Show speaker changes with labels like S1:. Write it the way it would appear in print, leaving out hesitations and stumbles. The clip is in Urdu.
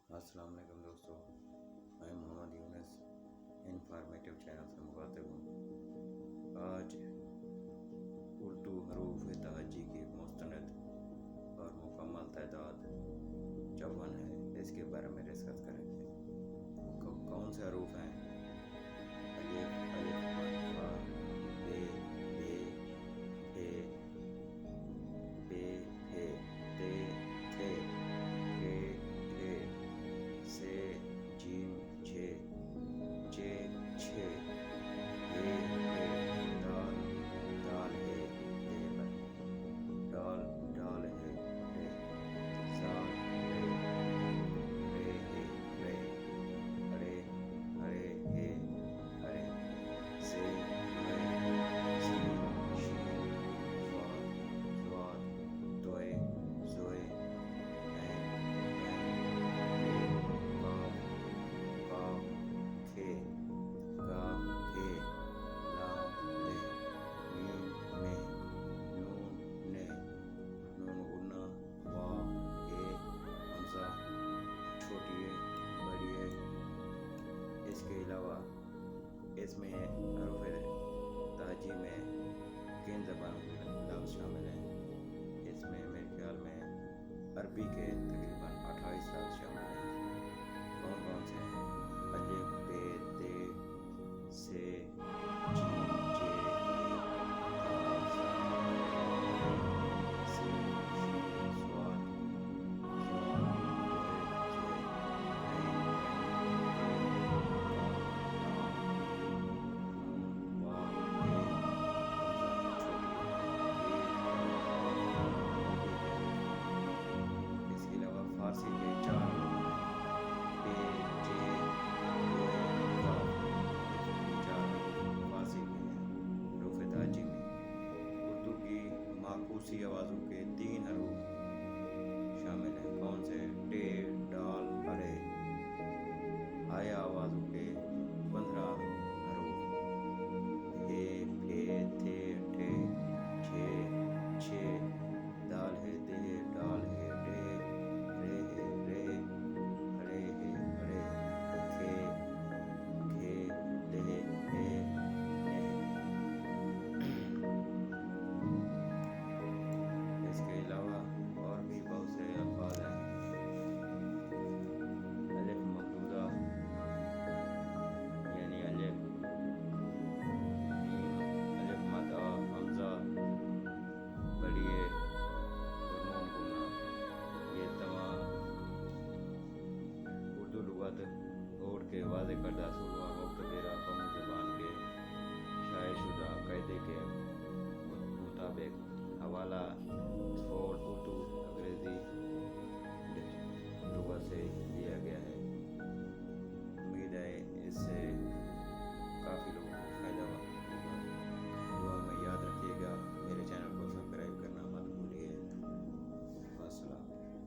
S1: السلام علیکم دوستو، میں محمد یونس انفارمیٹیو چینل سے مخاطب ہوں۔ آج اردو حروف تہجی کی مستند اور مکمل تعداد 54 ہے، اس کے بارے میں ڈسکس کریں گے۔ کون سے حروف ہیں؟ الف، با، بے، تے، تے، تھے، سے، جیم، چے، دال، ہے، ڈال ہے، زال، ہے، سے، سین، شین، ضاد، دوئے، کاف، کھے، کاف، کھے، لام، لے، میم، مے، نون، غنہ، واو، حمزہ، چھوٹی بڑی ہے۔ اس کے علاوہ اس میں حروف تہجی میں کن زبانوں کے لفظ شامل ہیں؟ اس میں میرے خیال میں عربی کے تقریباً 28 لفظ شامل ہیں۔ کون سے ہیں؟ الف، بے، تے، سے، جیم، چے، دال، سین، شین، ضاد، اس کے علاوہ فارسی کے 4 حروف ہیں، پے، جے، دوئے، کاف۔ یہ 4 حروف فارسی کے ہیں حروف تہجی میں۔ اردو کی معکوسی آوازوں کے 3 حروف شامل ہیں۔ کون سے؟ ٹے، ڈال، رے۔ ہائے آوازوں کے 15 حروف، پھے، تھے، ٹھے، چھے، دال ہے، دے، ڈال ہے، ڈے، رے ہے، کھے، لے، نے۔ اس کے علاوہ اور بھی بہت سے الفاظ ہیں۔ الف ممدودہ یعنی الف، میم، الف مدہ، حمزہ، بڑیے اور نون غنہ۔ یہ تمام اردو لغت بورڈ کے واضح کردہ اصول و مقتضیہ قومی زبان کے شائع شدہ قاعدے کے مطابق حوالہ